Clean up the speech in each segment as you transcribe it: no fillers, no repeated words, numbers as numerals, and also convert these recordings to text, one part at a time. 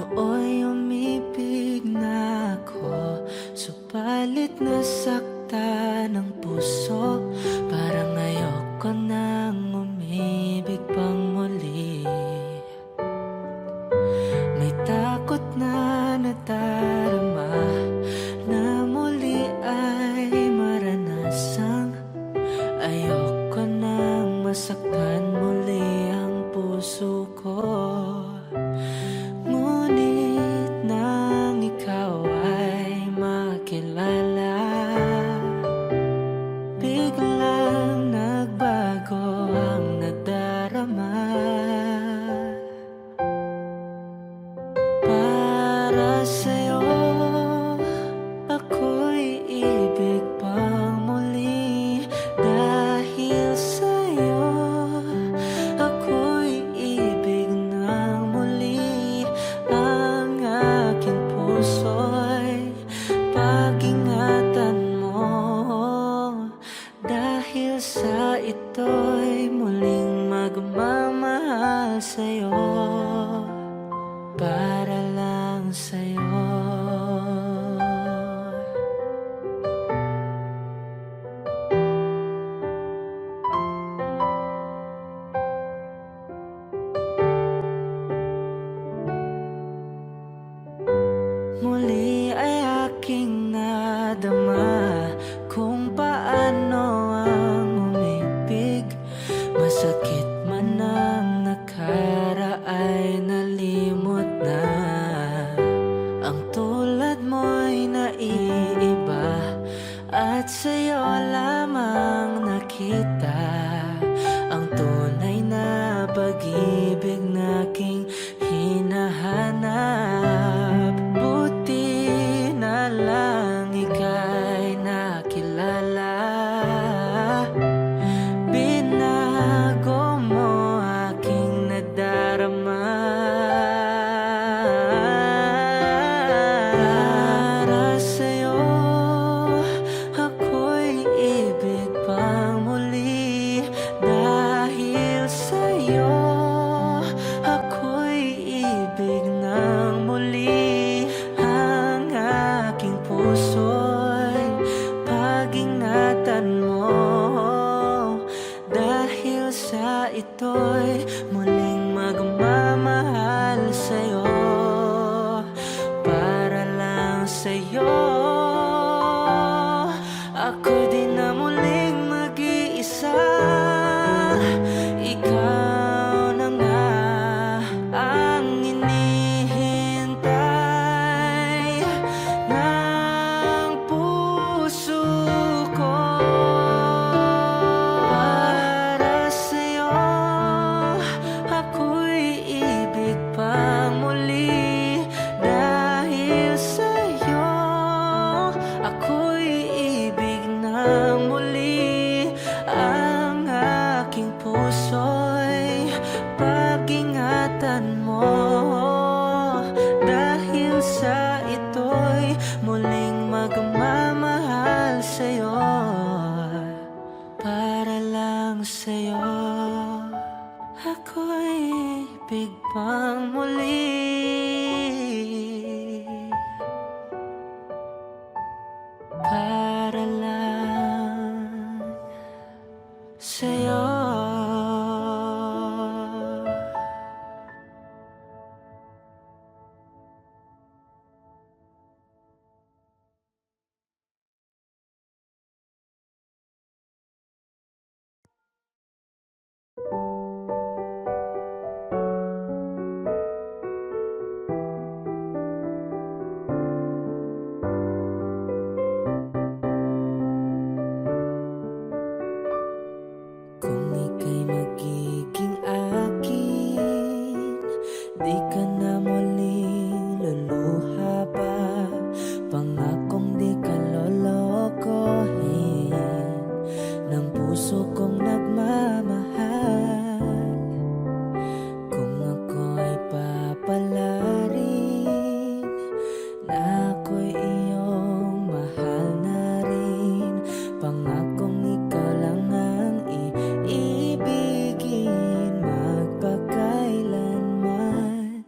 Nooy umibig na ako, subalit nasaktan ang puso. Parang ayoko nang umibig pang muli. May takot na nadarama na muli ay maranasang ayoko nang masaktan muli ang puso ko. Ngunit nang ikaw ay makilala, biglang nagbago ang nadarama. Para sa'yo, ako'y ibig pang muli. Dahil sa'yo, ako'y ibig ng muli. Ang aking puso'y pag-ingatan mo. Dahil sa ito'y muling magmamahal sa'yo, para lang sa'yo. Muli ay aking nadama kung paano ang umibig. Masakit man ang nakara ay nalimot na. Ang tulad mo'y naiiba at sa'yo lamang nakita ang tunay na pag-ibig na aking hinahanap. Buti na lang ika'y nakilala, binago mo aking nadarama. Para sa'yo, ako'y ibig pang muli. Dahil sa'yo, ako'y ibig ng muli. Ang aking puso'y pag-ingatan mo. Dahil sa ito'y muling magmamahal sa'yo, para lang sa'yo. Ako din na muling mag-iisa. Ikaw na nga ang hinihintay ng puso ko. Para sa'yo, ako'y ibig pang muli. Dahil sa'yo, ako'y ibig ng muli. Ang aking puso'y pag-ingatan mo. Dahil sa ito'y muling magmamahal sa'yo, para lang sa'yo. Ako'y ibig pang muli, para lang sa'yo. Kung ika'y magiging akin, di ka na muling luluha pa. Pangakong di ka lolokohin ng puso kong nagmamahal. Kung ako'y papalarin na ako'y iyong mahal na rin, pangakong ikaw lang ang iibigin magpakailanman.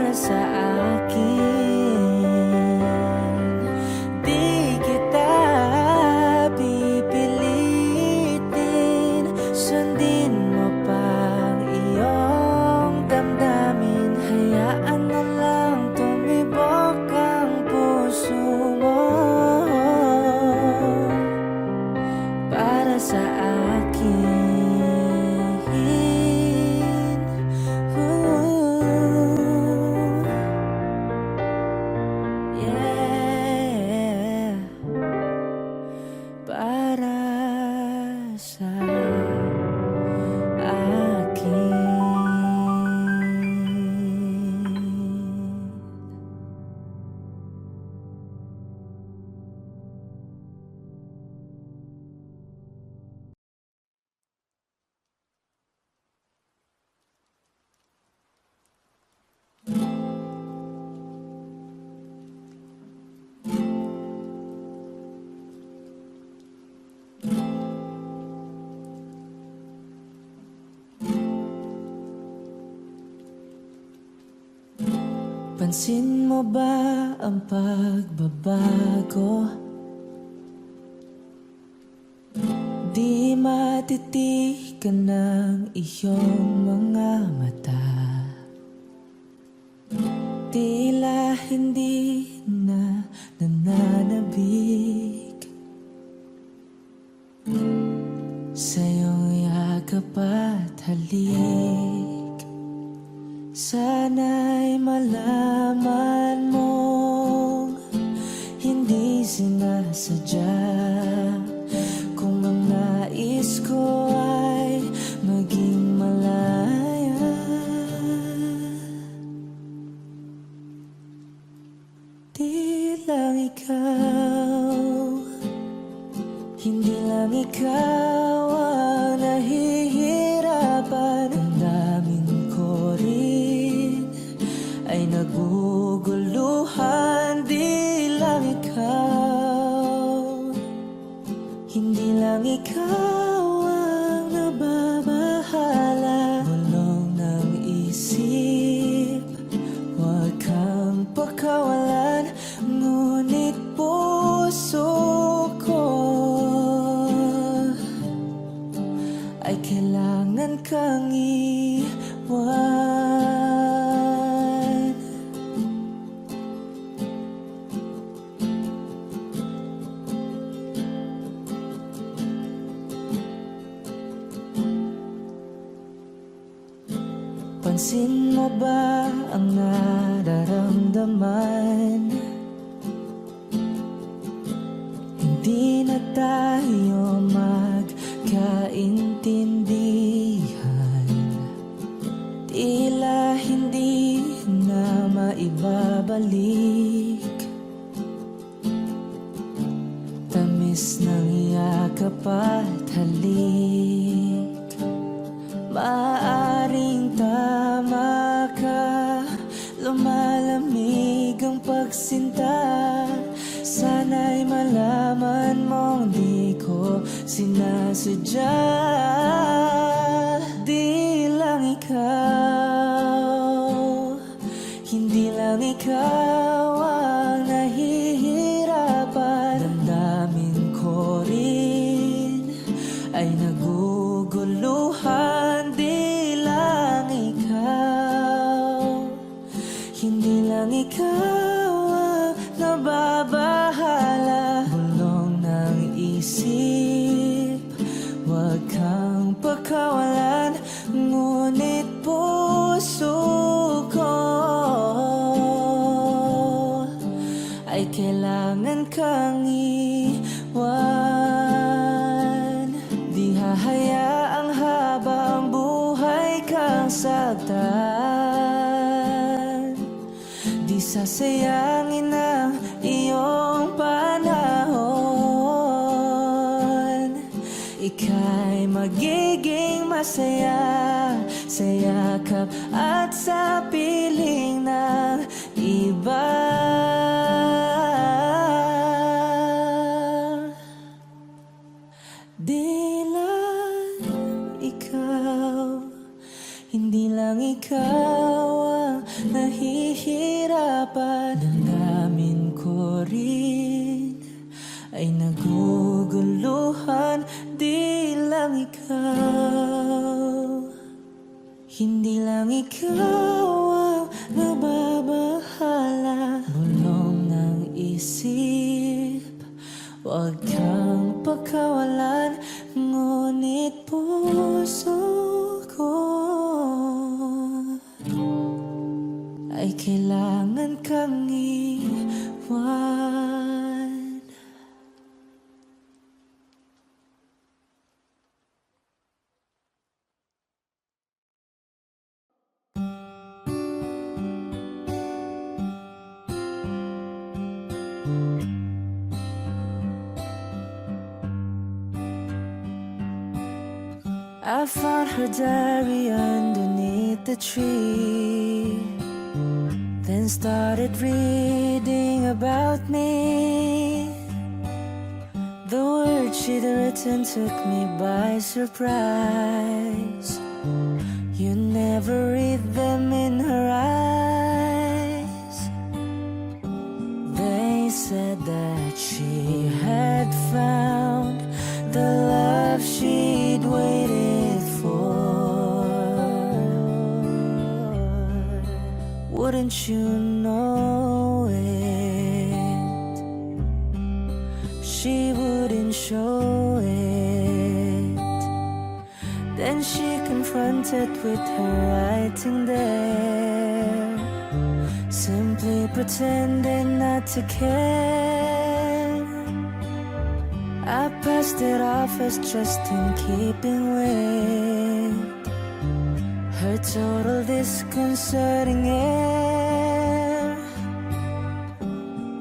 para sa akin. Di kita pipilitin, sundin mo pang iyong damdamin. Hayaan na lang tumibok ang puso mo para sa akin. Yeah, para sa akin. Pansin mo ba ang pagbabago? Di matitigan ng iyong mga mata. Tila hindi na nananabik sa iyong yakap at halik. Sana'y malaman mong hindi sinasadya, kung ang nais ko ay maging malaya. Di lang ikaw, hindi lang ikaw ang nahihirapan. Ang daming ko rin ay naguguluhan. Di lang ikaw, hindi lang ikaw ang nababahala. Bulong ng isip, huwag kang pakawalan. Ngunit puso ko ay kailangan kang iwan. Pansin mo ba ang nararamdaman? Hindi na tayo magkaintindihan. Tila hindi na maibabalik tamis ng yakap at halik. Maaring tama ka, lumalamig ang pagsinta. Sana'y malaman mong di ko sinasadya. Di lang ikaw, hindi lang ikaw ang nahihirapan. Damdamin ko rin ay naguguluhan. Di lang ikaw, hindi lang ikaw ang nababahala. Bulong ng isip, huwag kang pakawalan. Ngunit puso ko ay kailangan kang iwan. Di hahayaang habang buhay kang saktan. Di sasayangin ang iyong panahon. Ika'y magiging masaya sa yakap at sa piling ng iba. Di lang ikaw, hindi lang ikaw ang nahihiyain. usapan. Damdamin ko rin ay naguguluhan. Di lang ikaw, hindi lang ikaw ang nababahala. Bulong ng isip, huwag kang pagkawalan. Ngunit puso ko ay kailangan kang iwan. I found her diary underneath the tree, then started reading about me. The words she'd written took me by surprise. You never read them in her eyes. They said that she had found the love she'd waited for. Wouldn't you know it? She wouldn't show it. Then she confronted with her writing there, simply pretending not to care. I passed it off as just in keeping with her total disconcerting air.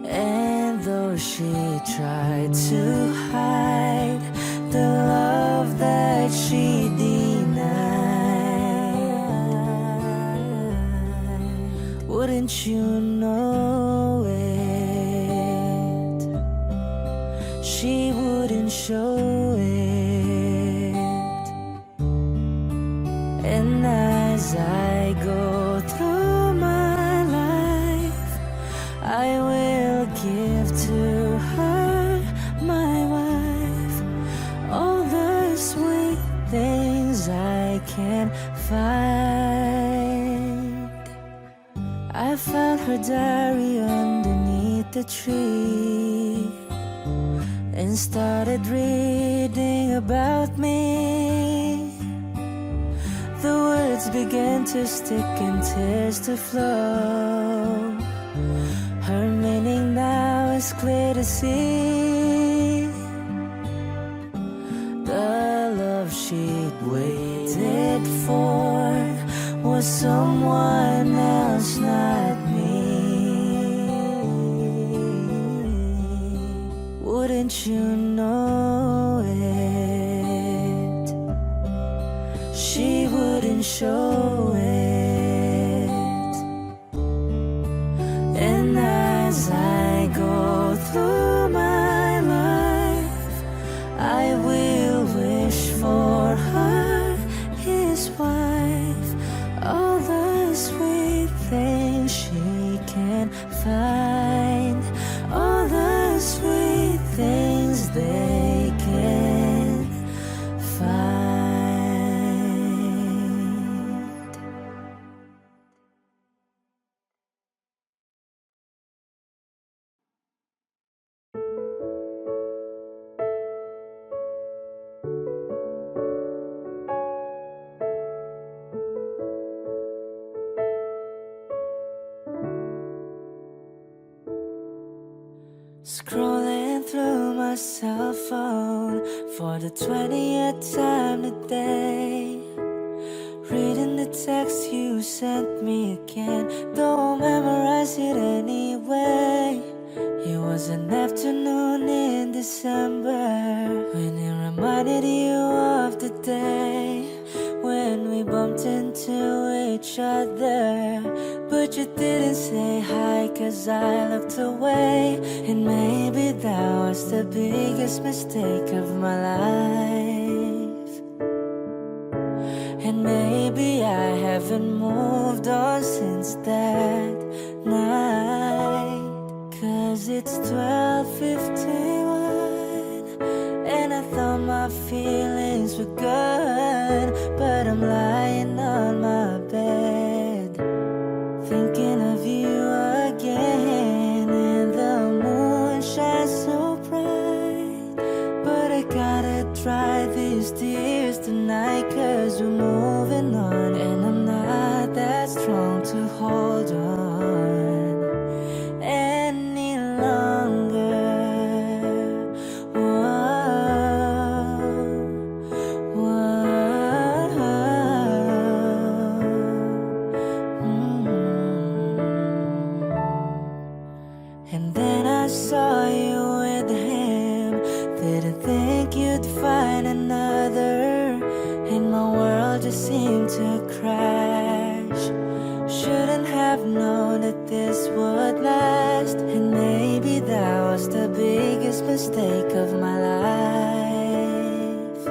And though she tried to hide the love that she denied, wouldn't you know it? She wouldn't show it. And as I go through my life, I will give to her, my wife, all the sweet things I can find. I found her diary underneath the tree and started reading about me. The words began to stick and tears to flow. Her meaning now is clear to see. The love she'd waited for was someone else, not me. Wouldn't you know it? She wouldn't show it. And as I go through my life, I will wish for her, his wife, all the sweet things she can find, all the sweet things they can find. Scrolling through my cell phone for the 20th time today, reading the text you sent me again. Don't memorize it anyway. It was an afternoon in December when it reminded you of the day when we bumped into each other. But you didn't say hi 'cause I looked away. And maybe that was the biggest mistake of my life. And maybe I haven't moved on since that night. it's 12:51, and I thought my feelings were good, but I'm lying on my bed, thinking of you again, and the moon shines so bright. But I gotta dry these tears tonight, 'cause we're moving on, and I'm not that strong to hold on any longer. Whoa, whoa, And then I saw you with him. Didn't think you'd find another, and my world just seemed to crash. Shouldn't have known that this would last, and maybe that was the biggest mistake of my life.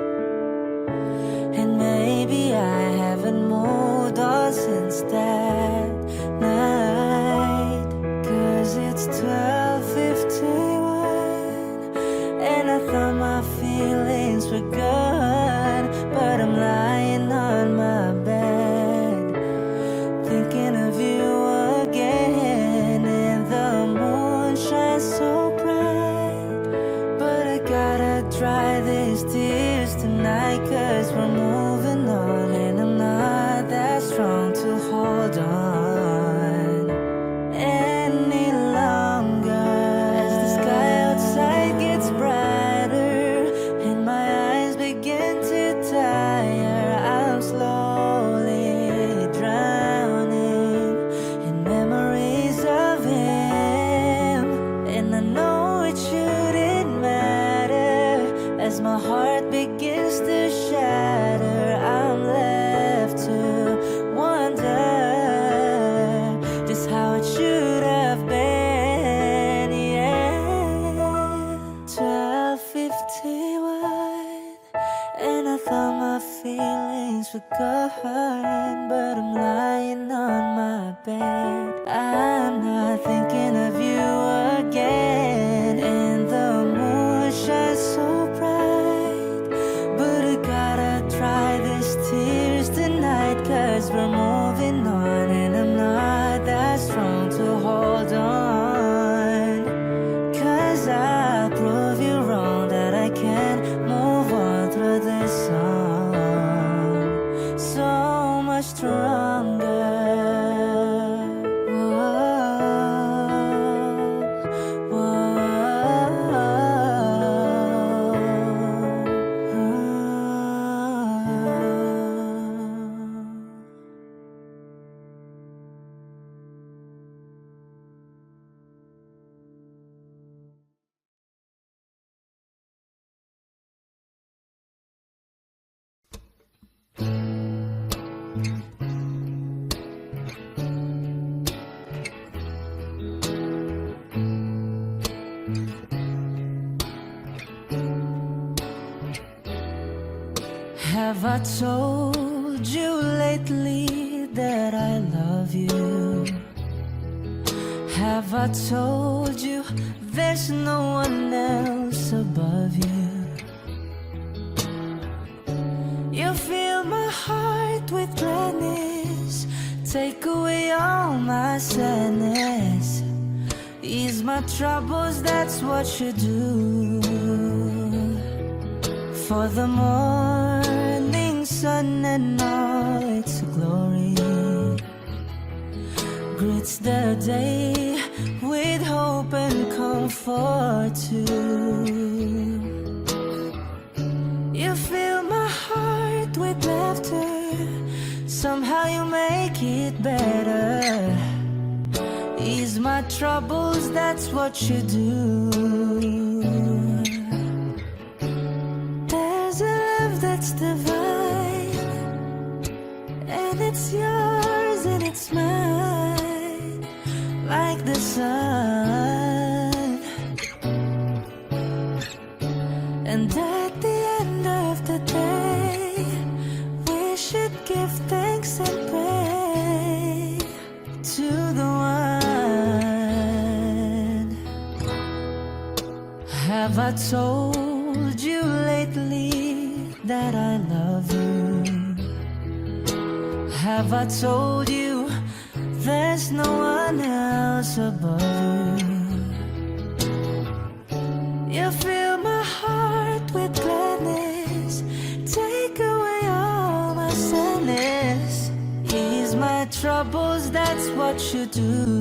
And maybe I haven't moved on since that night, 'cause it's 12:51, and I thought my feelings were good, but I'm lying on my bed, thinking of you again, and the moon shines so bright. But I gotta dry these tears tonight, 'cause we're moving on, and I'm not that strong to hold on any longer. As the sky outside gets brighter and my eyes begin to tire, I'm slowly drowning in memories of him. And I know it shouldn't matter, as my heart begins to shatter. I'm left to wonder just how it should have been, yeah. 12:51, and I thought my feelings were good, but I'm lying on my bed. I'm not thinking of you again, and the moon shines so bright. But I gotta dry these tears tonight, 'cause we're moving on, and I'm not that strong to hold on. 'Cause I'll prove you wrong, that I can move on through this song so much stronger. Have I told you lately that I love you? Have I told you there's no one else above you? You fill my heart with gladness, take away all my sadness, ease my troubles, that's what you do. For the morning sun and all its glory greets the day with hope and comfort too. You fill my heart with laughter, somehow you make it better, ease my troubles, that's what you do. There's a love that's divine, and it's yours and it's mine, like the sun. And at the end of the day, we should give thanks and pray to the one Have I told you lately that I love you? Have I told you there's no one else above you? You fill my heart with gladness, take away all my sadness, ease my troubles, that's what you do.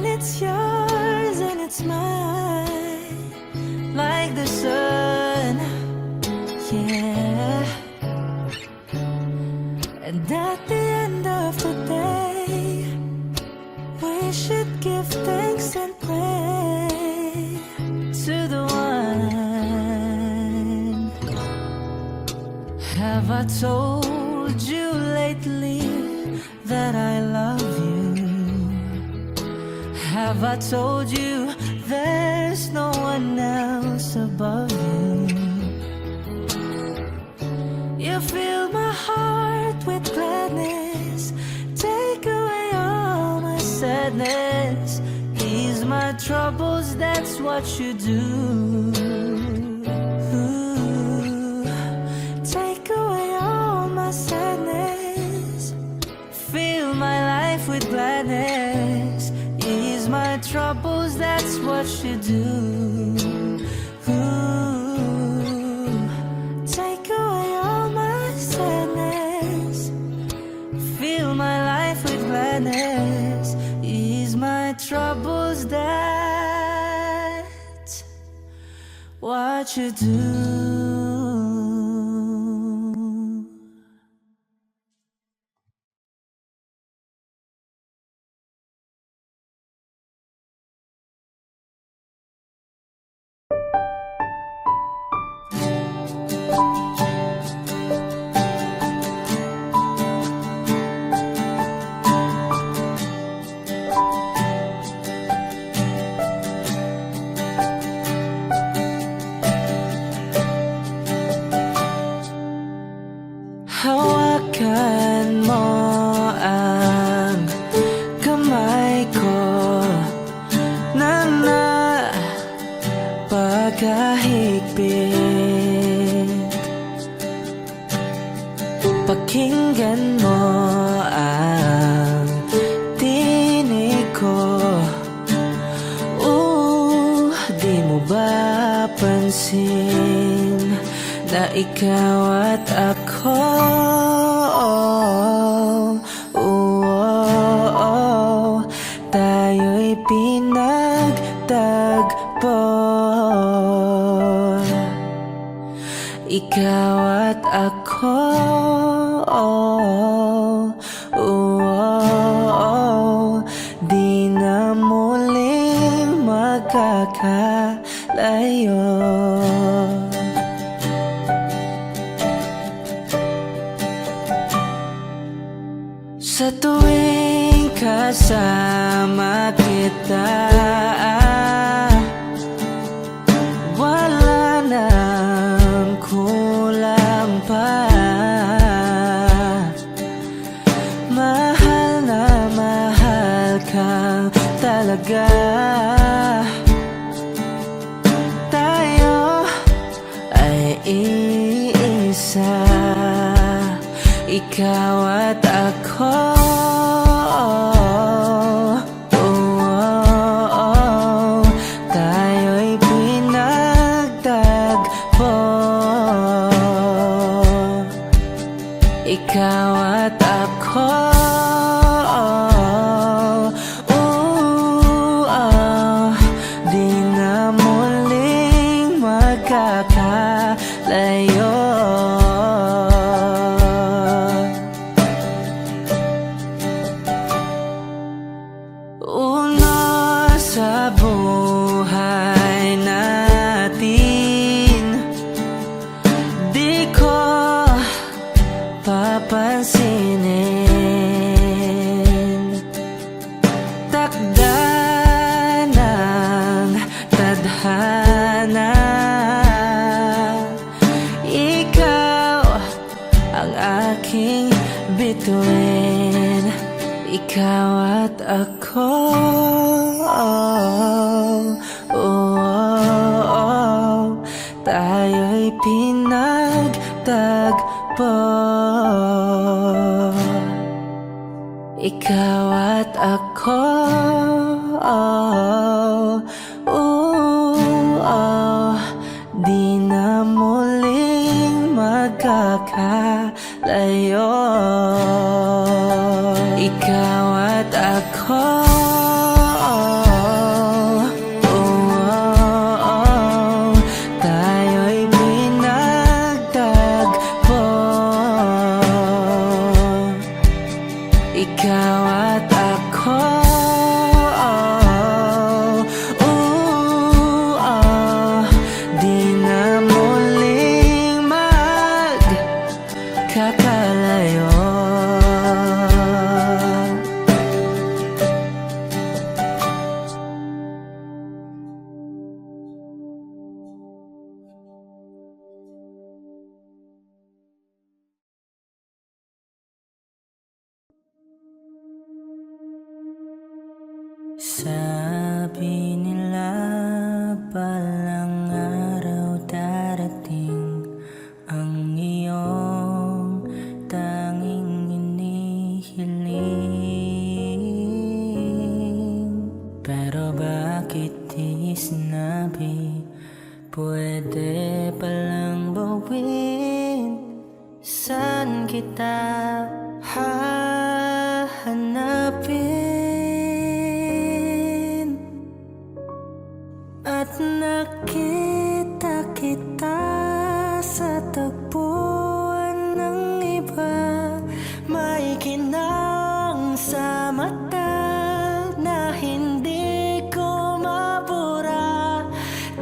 It's yours and it's mine, like the sun, yeah. And at the end of the day, we should give thanks and pray to the one. Have I told you lately that I love you? Have I told you there's no one else above you? You fill my heart with gladness, take away all my sadness, ease my troubles, that's what you do. Ooh, take away all my sadness, fill my life with gladness, ease my troubles, that's what you do. Ooh, take away all my sadness, fill my life with gladness, ease my troubles, that's what you do. Hawakan mo ang kamay ko na napakahigpit. Pakinggan mo ang tinig ko. Di mo ba pansin na ikaw at ako, tayo'y pinagtagpo. Ikaw at ako, di na muling magkakalayo. Sa tuwing kasama kita, wala nang kulang pa. Mahal na mahal ka talaga. Tayo ay iisa, ikaw at ako. Tayo'y pinagtagpo. Ikaw at ako. Di na muling magkakalayo. ang aking bituin. Ikaw at ako, tayo'y pinagtagpo. Ikaw at ako, di na muling magkakalayo. Ikaw at ako, tayo'y pinagtagpo. Ikaw at ako, di na muling magkakalayo. Sabi nila palang araw darating ang iyong tanging inihiling. Pero bakit di sinabi pwede palang bawin? Saan kita hahanapin? At nakita kita sa tagpuan ng iba. May kinang sa mata na hindi ko mabura.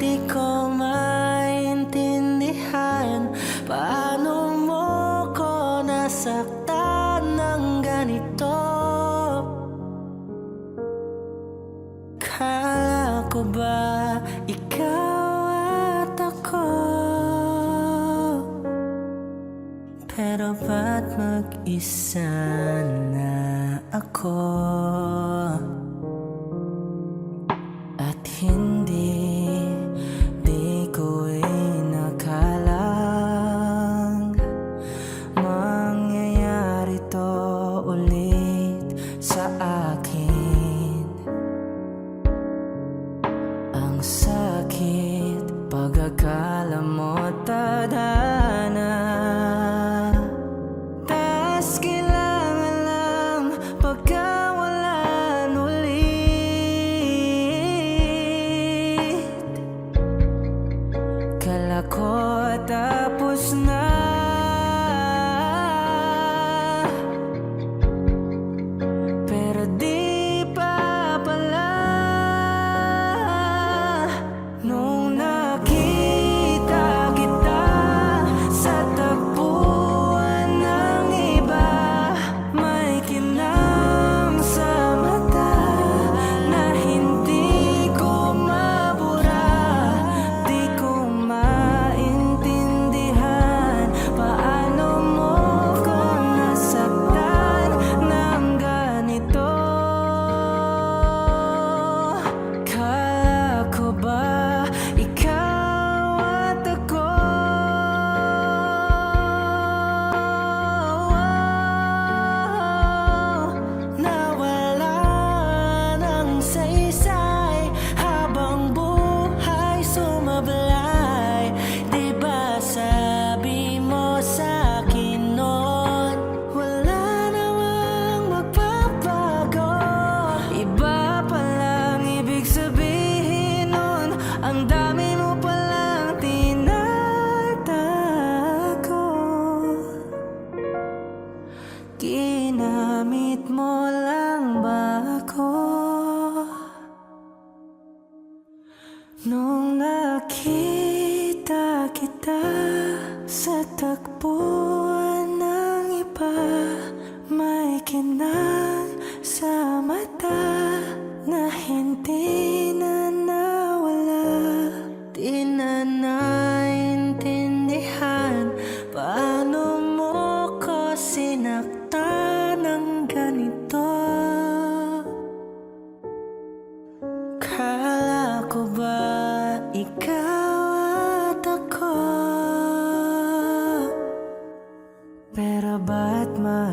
Di ko maintindihan paano mo ko nasaktan ng ganito. Kala ko ba ikaw at ako? Pero ba't mag-isa na ako? At hindi ko inakalang mangyayari to ulit sa akin. Ang sakit pag-akala mo tadhana, tas kailangan lang pagkawalan ulit.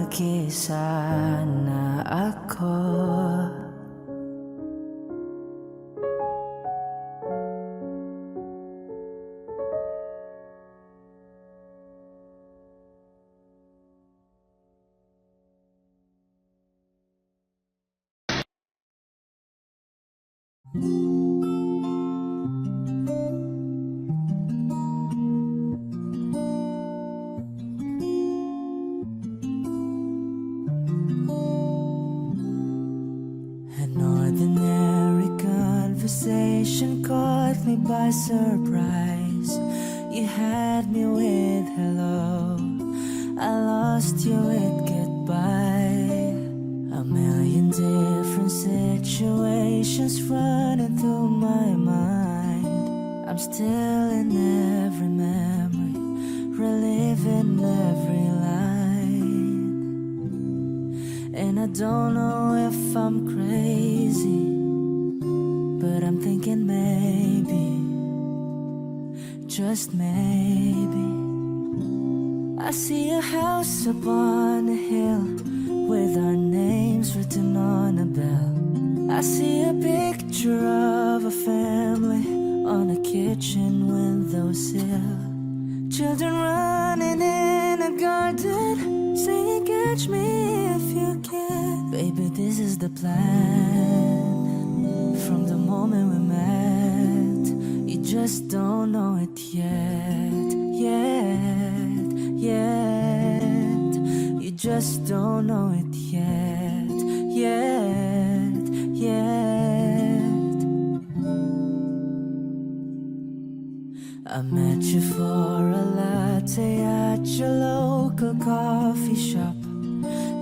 mag-isa na ako. An ordinary conversation caught me by surprise. You had me with hello, I lost you with goodbye. A million different situations running through my mind. I'm still in every memory, reliving every line. And I don't know if I'm crazy, but I'm thinking maybe, just maybe, I see a house up on a hill with our names written on a bell. I see a picture of a family on a kitchen windowsill. Children running in a garden, saying catch me if you can. Baby, this is the plan. From the moment we met, you just don't know it yet. You just don't know it yet. I met you for a latte at your local coffee shop.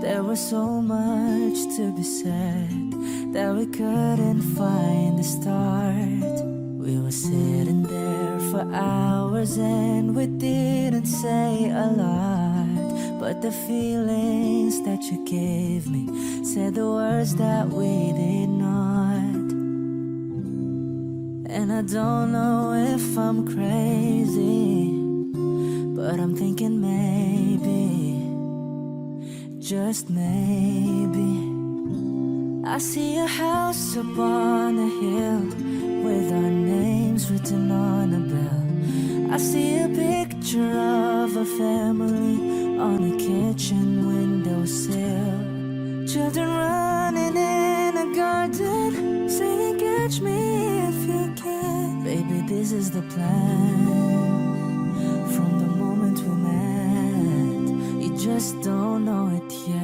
There was so much to be said that we couldn't find the start. We were sitting there for hours and we didn't say a lot, but the feelings that you gave me said the words that we did not. And I don't know if I'm crazy, but I'm thinking maybe, just maybe, I see a house up on a hill with our names written on a bell. I see a picture of a family on a kitchen windowsill. Children running in a garden, saying catch me if you can. Baby, this is the plan. From the moment we met, you just don't know it yet.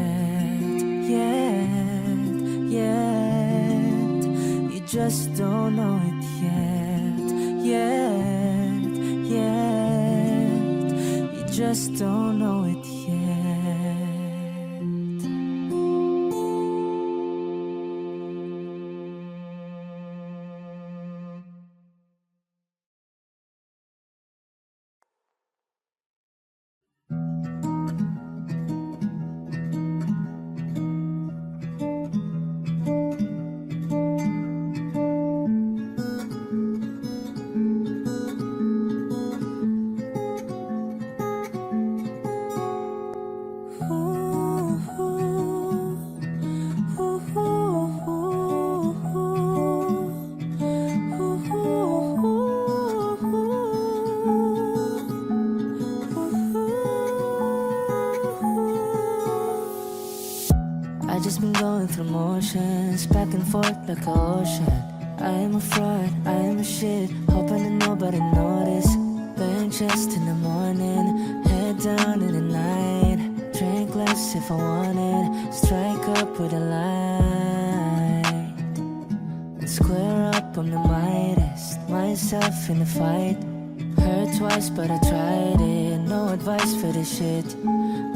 You just don't know it yet. You just don't know it yet. I just been going through motions, back and forth like an ocean. I am a fraud, I am a shit, hoping that nobody notice. Bang chest in the morning, head down in the night. Drink less if I wanted, strike up with a light. And square up, I'm the Midas, myself in the fight. Hurt twice but I tried it, no advice for this shit.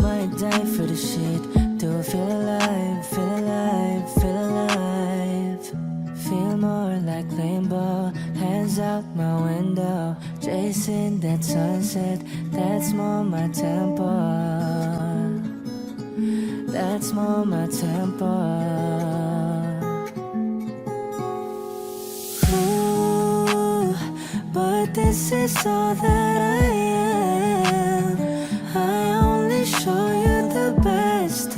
Might die for the shit. Do I feel alive, feel alive, feel alive? Feel more like rainbow, hands out my window, chasing that sunset, that's more my tempo. That's more my tempo. Ooh, but this is all that I am. I only show you the best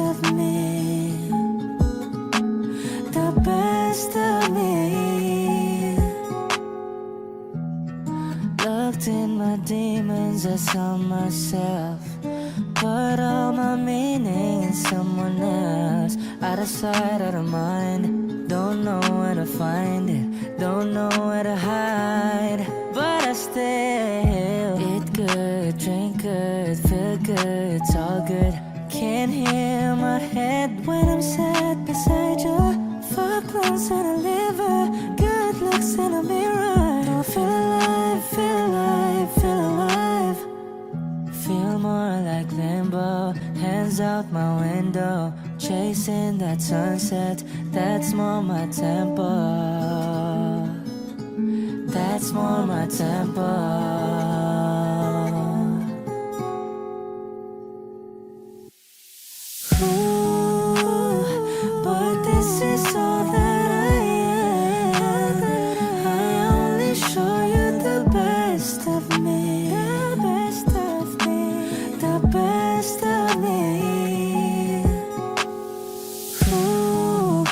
focus on myself, put all my meaning in someone else. Out of sight, out of mind, don't know where to find it, don't know where to hide. But I still eat good, drink good, feel good, it's all good. Can't hear my head when I'm sat beside you. Fuck lungs and a liver, good looks in a mirror. Don't feel alive, feel alive, feel alive. Feel more like limbo, hands out my window, chasing that sunset, that's more my tempo. That's more my tempo. Ooh, but this is all that I am. I only show you the best of me, the best of me, the best of me. Ooh,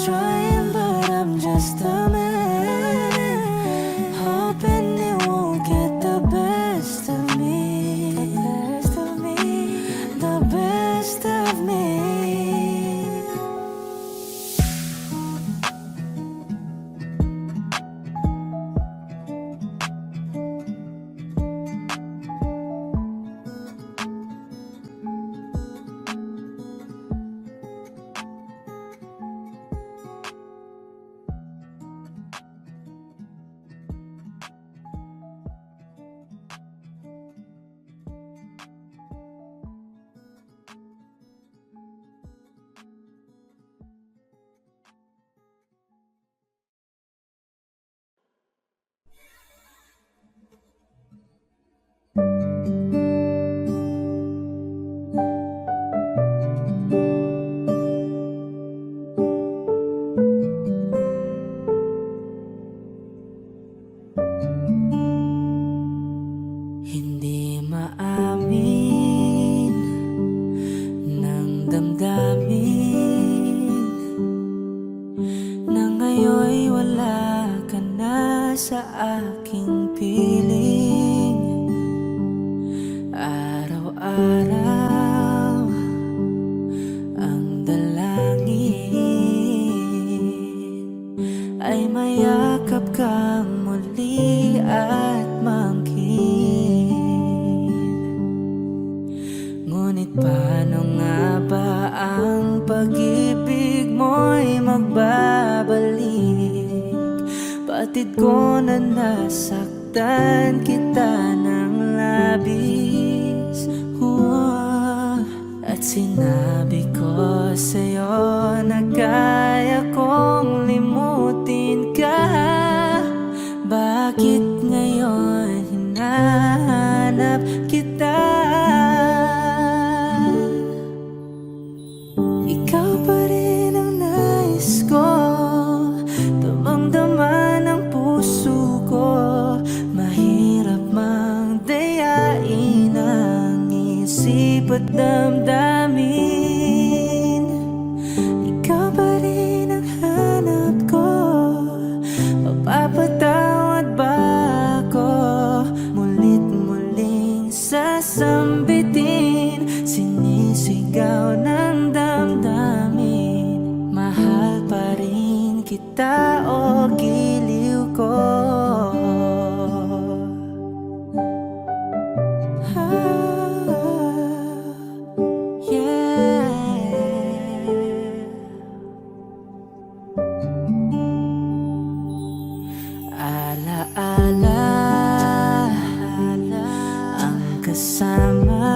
trying but I'm just a man, hoping it won't get the best of me, the best of me, the best of me. Hindi maamin ng damdamin na ngayon'y wala ka na sa aking piling. Araw-araw ang dalangin ay mayakap kang muli at mangkin. Ngunit paano nga ba ang pag-ibig mo'y magbabalik? Batid ko na nasaktan kita ng labis. At sinabi ko sa'yo na kaya kong limutin ka. Bakit ngayon hinahanap kita? Ikaw pa rin ang nais ko, damang-dama ng puso ko. Mahirap mang dayain ang isip at damdamin. Ikaw pa rin ang hanap ko, mapapatawad ba ako? Mulit-muling sasambitin, sinisigaw ng damdamin. Mahal pa rin kita o giliw ko. Alaala ang kasama,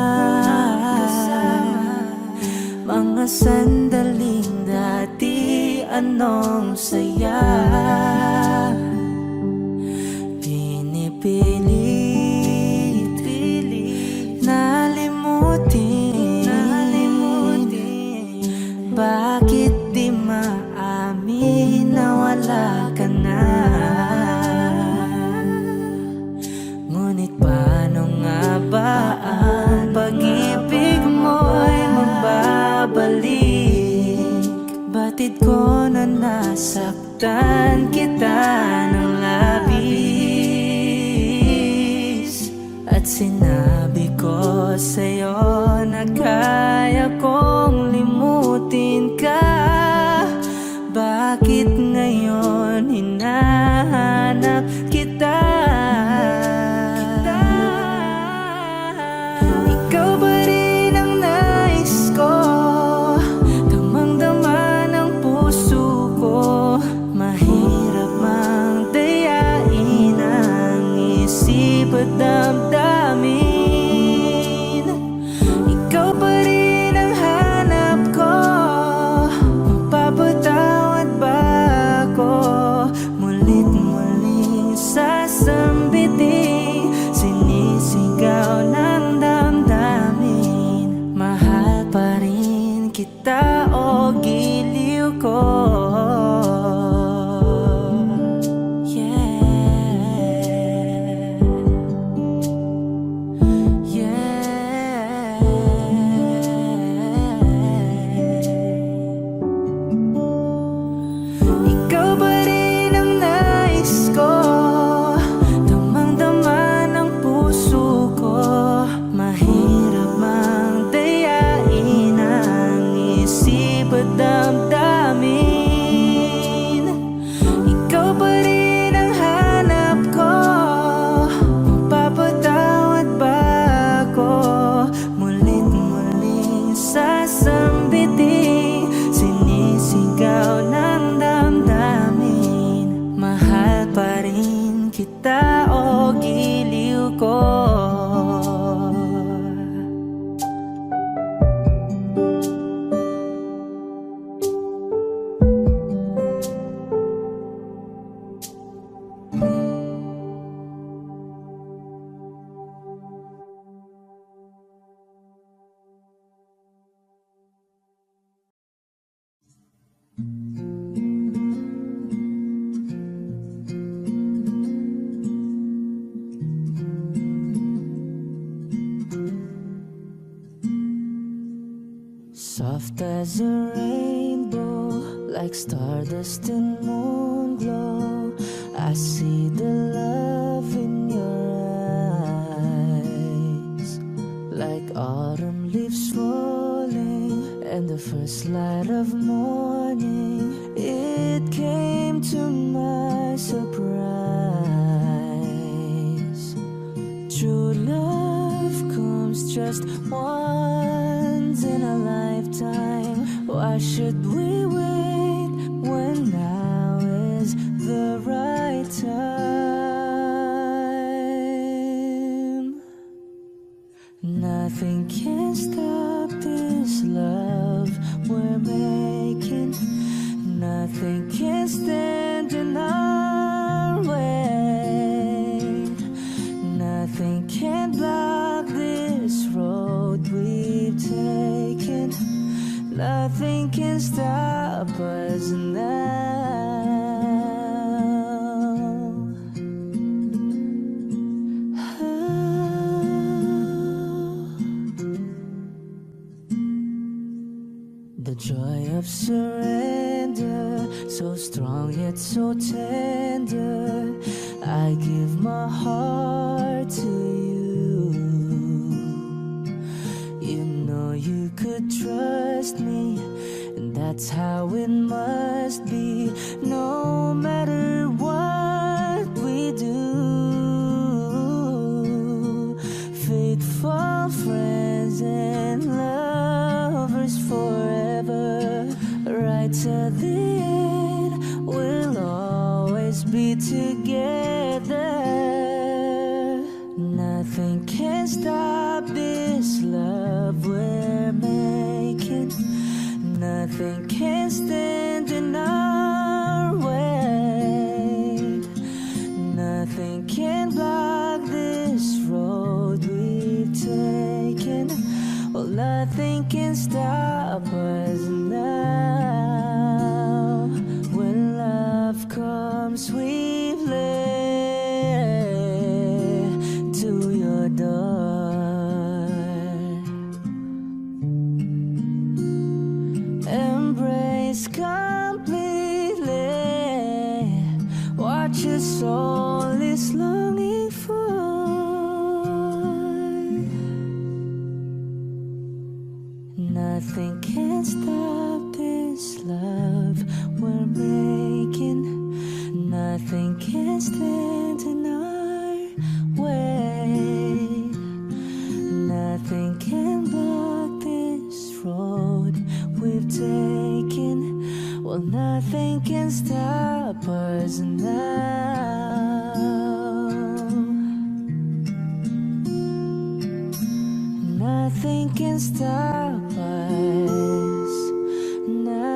mga sandaling dati anong saya. Pinipilit nalimutin. Bakit di maamin na wala ka na? Ngunit paano nga ba ang pag-ibig mo'y magbabalik? Batid ko na nasaktan kita kaya kong limutin ka. Bakit ngayon hinahanap kita? Ikaw ba rin ang nais ko? Damang-dama ng puso ko. Mahirap mang dayain ang isip at damdamin. Ikaw pa rin ang hanap ko. Mapapatawad ba ako? Mulit muling sasambiting, sinisigaw ng damdamin. Mahal pa rin kita o giliw ko. Damdamin. Ikaw pa rin ang hanap ko. Mapapatawad ba ako? Mulit muling sasambiting, sinisigaw ng damdamin. Mahal pa rin kita o giliw ko. Soft as a rainbow, like stardust and moon glow, I see the love in your eyes. Like autumn leaves falling and the first light of morning, it came to my surprise. True love comes just once in a lifetime. Why should we wait when now is the right time? Nothing can stop this love we're making. Nothing can stand in our way. Nothing can block this road we've taken. Nothing can stop us now. The joy of surrender, so strong yet so tender. I give my heart to you. You know you could trust me, and that's how it must be. No matter what we do, faithful friends and lovers forever, right to the end, we'll always be together. Nothing can stop this love we're making. Nothing can stand in our way. Nothing can block this road we've taken. Well, nothing can stop us now. When love comes swiftly to your door, embrace completely what your soul is longing for. Nothing can stop this love we're making. Nothing can stand in our way. Nothing can block this road we've taken. Well, nothing can stop us now. Nothing can stop us now.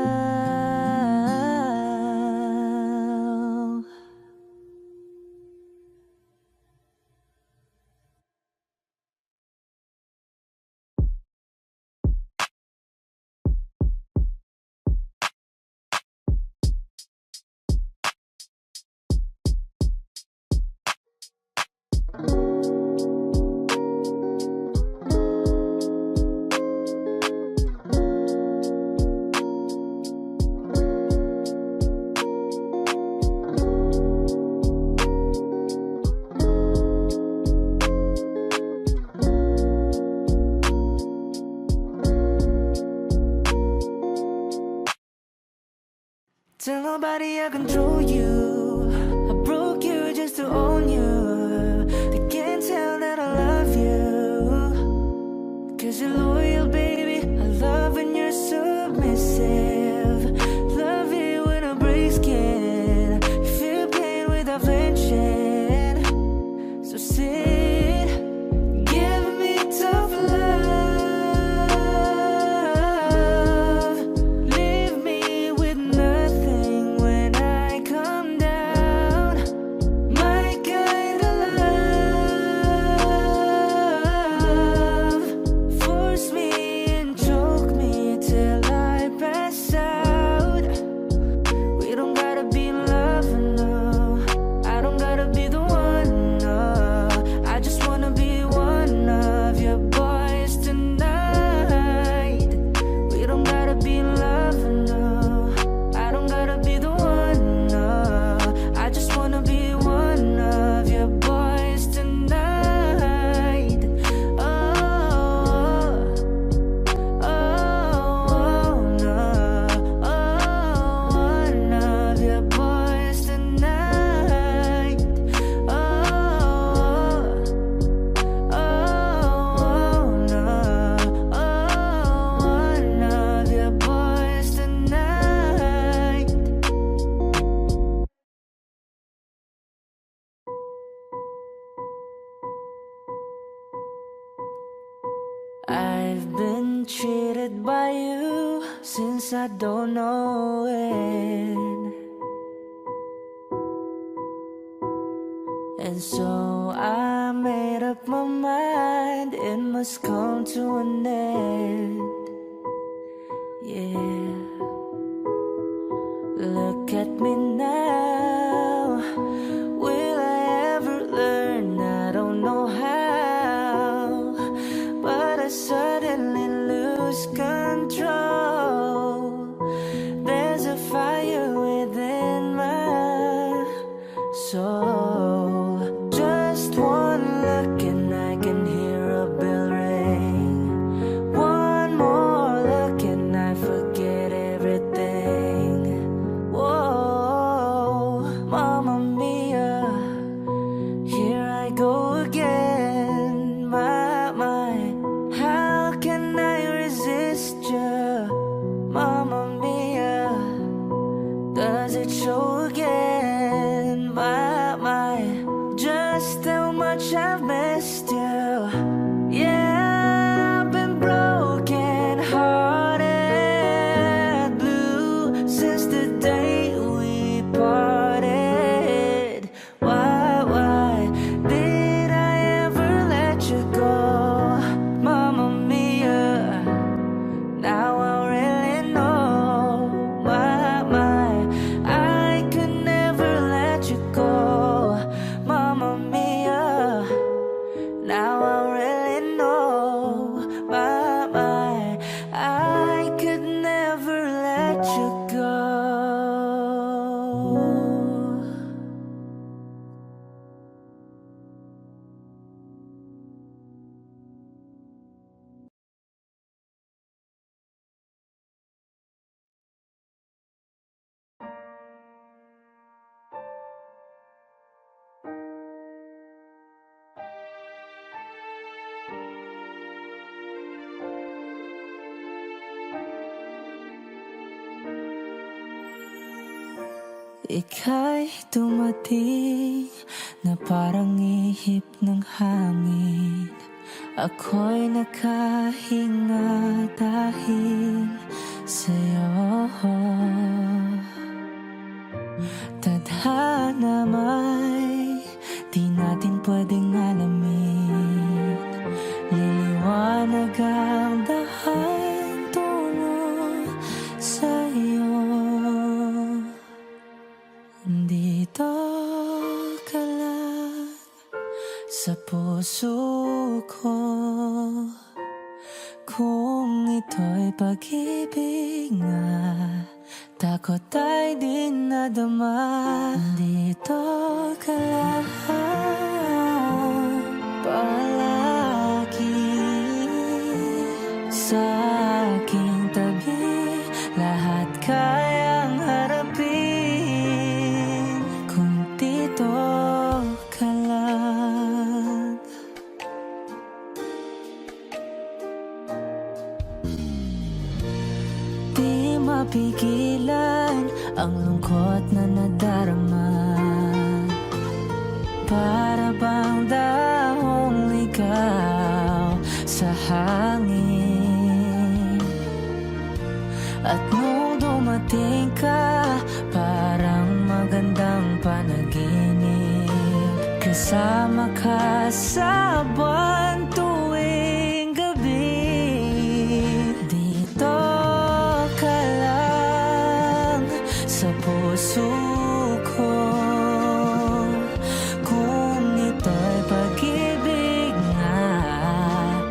Tell nobody I control you. I broke you just to own you. They can't tell that I love you, 'cause you're loyal, baby. I love when you're submissive. Love it when I break skin. You feel pain without flinching. So sit, give me tough love. Leave me with nothing when I come down. My kind of love. Force me and choke me till I pass out. We don't gotta be in love, no. I don't gotta be the one, no. I just wanna be one of your boys tonight. We don't gotta be in love, no. I don't gotta be the one, no. I just wanna be one of your boys tonight. Oh, oh, no. Oh, one of your boys tonight. Oh, oh, no. Oh, one of your boys tonight. I've been cheated by you since I don't know when. And so I made up my mind it must come to an end. Yeah. Look at me now. Will I ever learn? I don't know how. But I suddenly lose control. There's a fire within my soul. Just one look and I can hear a bell ring. One more look and I forget everything. Whoa, Mamma Mia, here I go again. My, how can I resist Ika'y dumating na parang ihip ng hangin. Ako'y nakahinga dahil sa'yo. Tadhana may di natin pwedeng alamin. Liliwanag ang dahan tungo sa'yo. Dito ka lang sa puso ko. Kung ito'y pag-ibig nga, takot ay di nadama. Dito ka lang palagi sa aking tabi. Lahat kayang harapin kung dito ka lang. Di mapigilan ang lungkot na nadarama. Para bang dahong ligaw sa hangin. At nung dumating ka, parang magandang panaginip. Kasama ka sa buwan tuwing gabi. Dito ka lang sa puso ko. Kung ito'y pag-ibig nga,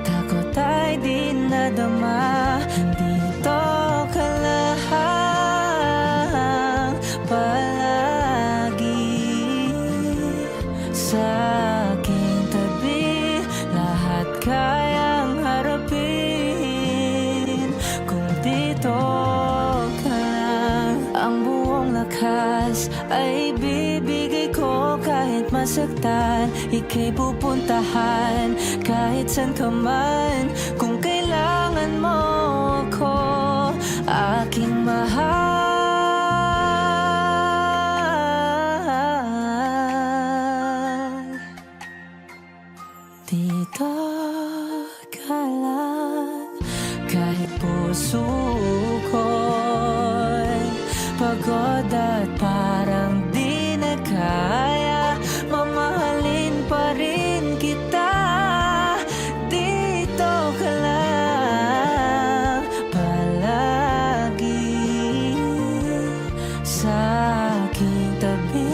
takot ay di nadama. Dito ka lang palagi sa aking tabi. Lahat kayang harapin kung dito ka lang. Ang buong lakas ay bibigay ko kahit masaktan. Ika'y pupuntahan kahit saan ka man. Kung kailangan mo ako, aking mahal. Dito ka lang kahit puso ko'y pagod at parang di na kaya. Mamahalin pa rin kita. Dito ka lang palagi sa aking tabi.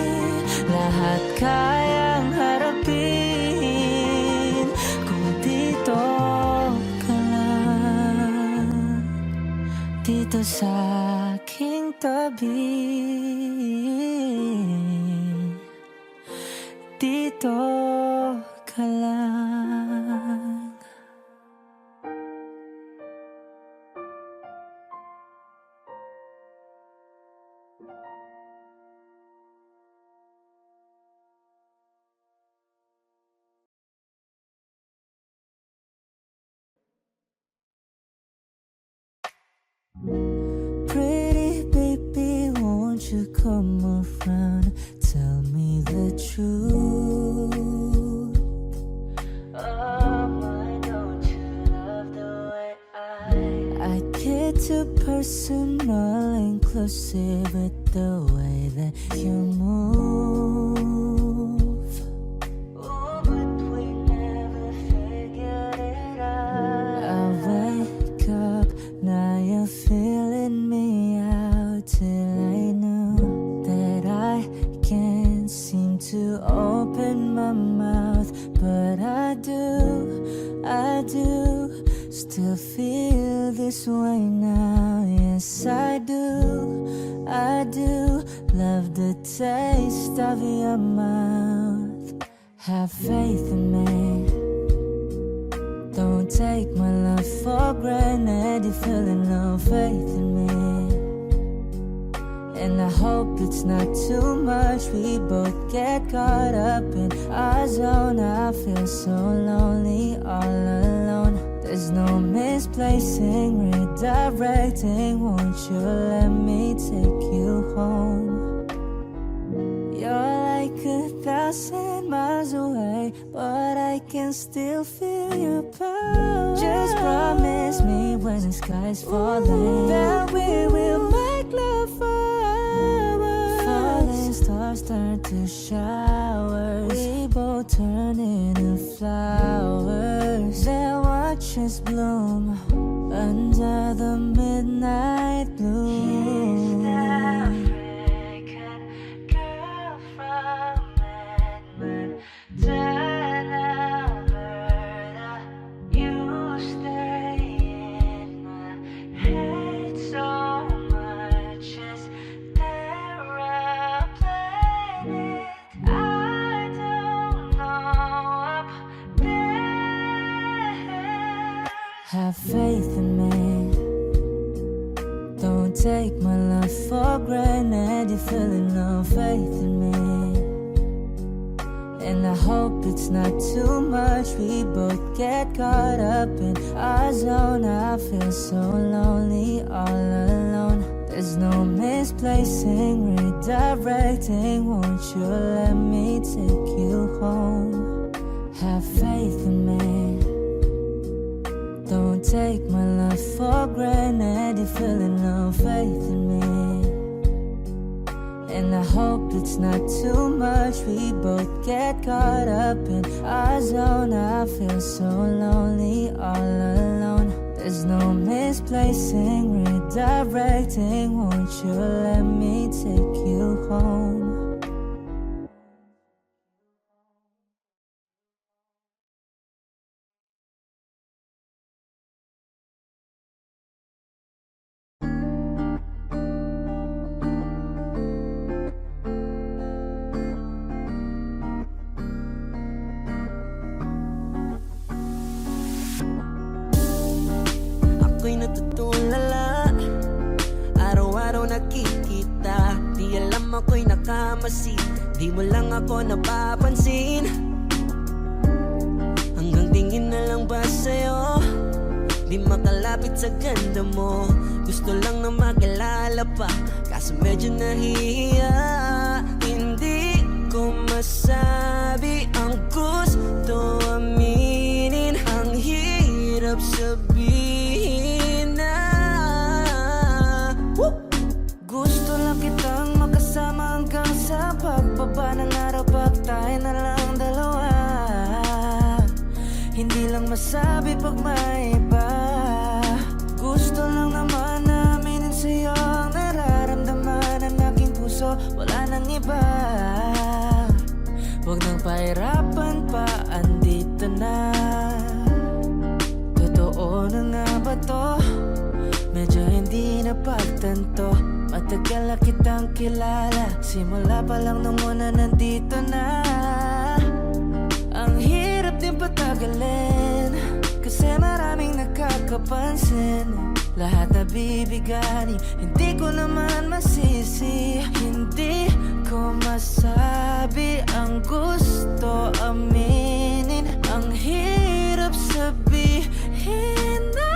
Lahat kayang harapin kung dito ka lang. Dito sa aking tabi. Dito ka lang. Pretty baby, won't you come around? Tell me the truth. Oh, why don't you love the way I get too personal and closer with the way that you move. Oh, but we never figured it out. I wake up, now you're feeling me out. Till I know that I can't seem to open my mouth. But I do still feel this way now. Yes, I do love the taste of your mouth. Have faith in me. Don't take my love for granted. You're feeling no faith in me. And I hope it's not too much. We both get caught up in our zone. I feel so lonely all alone. There's no misplacing, redirecting. Won't you let me take you home? You're like 1,000 miles away, but I can still feel your power. Just promise me when the sky's falling that we will make love forever. Falling stars turn to showers, we both turn into flowers. Then watch us bloom under the midnight blue. He's the African girl from Edmonton, Alberta. You stay in my head so much. Is there a planet I don't know up there? Have faith in me. Don't take my love for granted. You're feeling no faith in me, and I hope it's not too much. We both get caught up in our zone. I feel so lonely all alone. There's no misplacing, redirecting. Won't you let me take you home? Have faith in me. Don't take my love for granted. You're feeling no faith in me, and I hope it's not too much. We both get caught up in our zone. I feel so lonely all alone. There's no misplacing, redirecting. Won't you let me take you home? Ako'y natutulala, araw-araw nakikita. Di alam ako'y nakamasid, di mo lang ako napapansin. Hanggang tingin na lang ba sa'yo, di makalapit sa ganda mo. Gusto lang na makilala pa, kaso medyo nahihiya. Hindi ko masabi ang gusto aminin, ang hirap sabihin na Gusto lang kitang makasama hanggang sa pagbaba ng araw. Pag tayo na lang dalawa, hindi lang masabi pag may iba. Gusto lang naman na aminin sa'yo ang nararamdaman ng aking puso. Wala nang iba. Huwag nang pahirapan pa, andito na. Totoo na nga ba to? Medyo hindi na pagtanto. Matagal na kitang kilala, simula pa lang nung una nandito na. Ang hirap din patagalin, kasi maraming nakakapansin. Lahat na bibigani, hindi ko naman masisi. Hindi ko masabi ang gusto aminin, ang hirap sabihin na.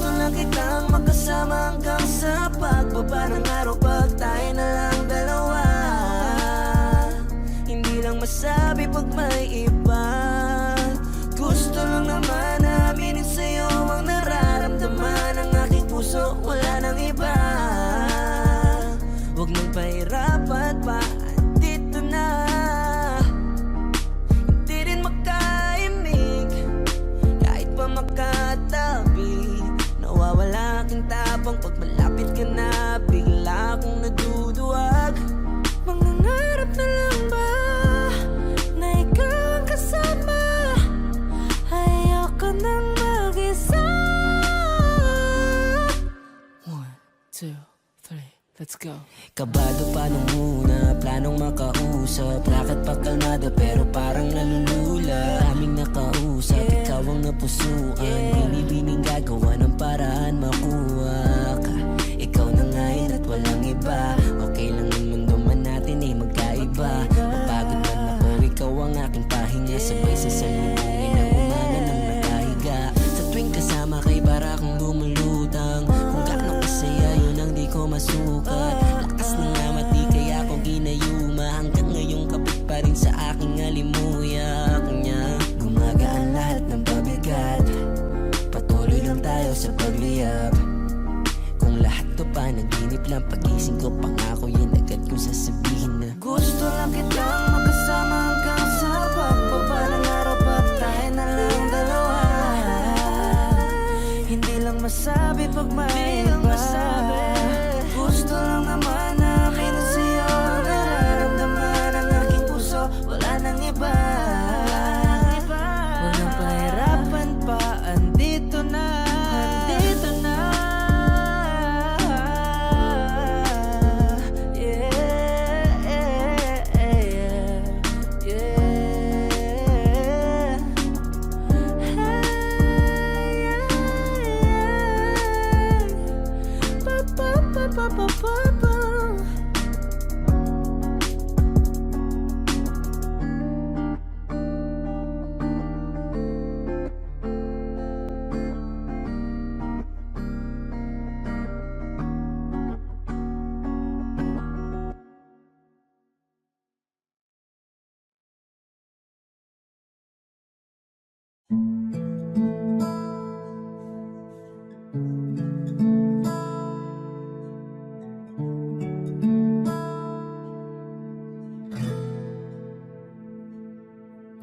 gusto lang kitang makasama hanggang sa pagbaba ng araw. Pag tayo na lang dalawa, hindi lang masabi pag may iba. Gusto lang naman na aminin sa'yo ang nararamdaman ng aking puso. Wala nang iba. Huwag nang pahirapan pa, andito na. Hindi rin makaimig, kahit pa makatabi. Nawawala aking tapang pag malapit ka na. Bigla akong naduduwag. Mangangarap na lang ba na ikaw ang kasama? Ayoko nang mag-isa. 1, 2, 3, let's go. Kabado pa nung una, planong makausap. Lakad pa kalmado pero parang nalulula. Daming nakausap, ikaw ang napusuan. Binibining gagawa ng paraan makuha ka. Ikaw na ngayon at walang iba. Okay lang ang mundo man natin ay magkaiba. Mapagod man ako, ikaw ang aking pahinga. Sabay sa salubungin ng umaga ng nakahiga. Sa tuwing kasama kay para akong lumulutang. Kung gaano kasaya yun ang di ko masukat. Lakas na sa pagliyab. Kung lahat to panaginip lang, pagising ko pangako yan agad kong sasabihin na gusto lang kitang makasama hanggang sa pagbaba ng araw, pag tayo na lang dalawa. Hindi lang masabi pag may iba. Gusto lang naman namin na sa'yo nararamdaman ang aking puso, wala nang iba. Walang pahirapan pa, andito na. Andito na.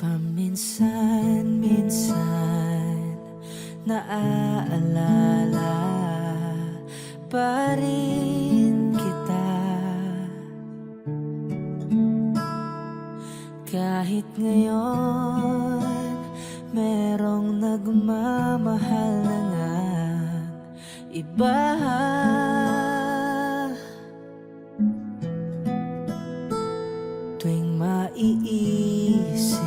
Paminsan-minsan naaalala pa rin kita, kahit ngayon merong nagmamahal na ngang iba. Tuwing maiisip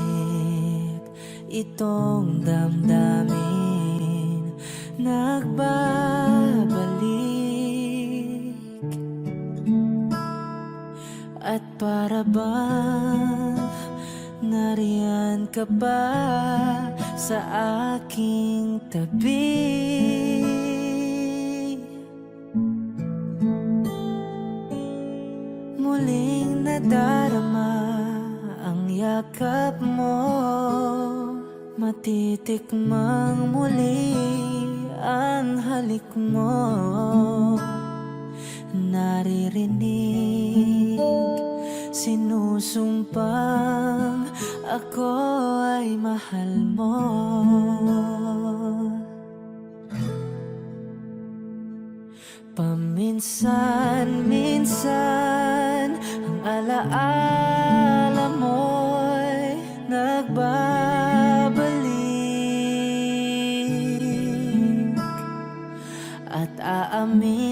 itong damdamin, nagbabalik. At para bang nariyan ka pa sa aking tabi. Muling nadarama ang yakap mo, matitikmang muli ang halik mo. Naririnig sinusumpang ako ay mahal mo. Paminsan-minsan ang alaala mo'y nagbabalik, at aamin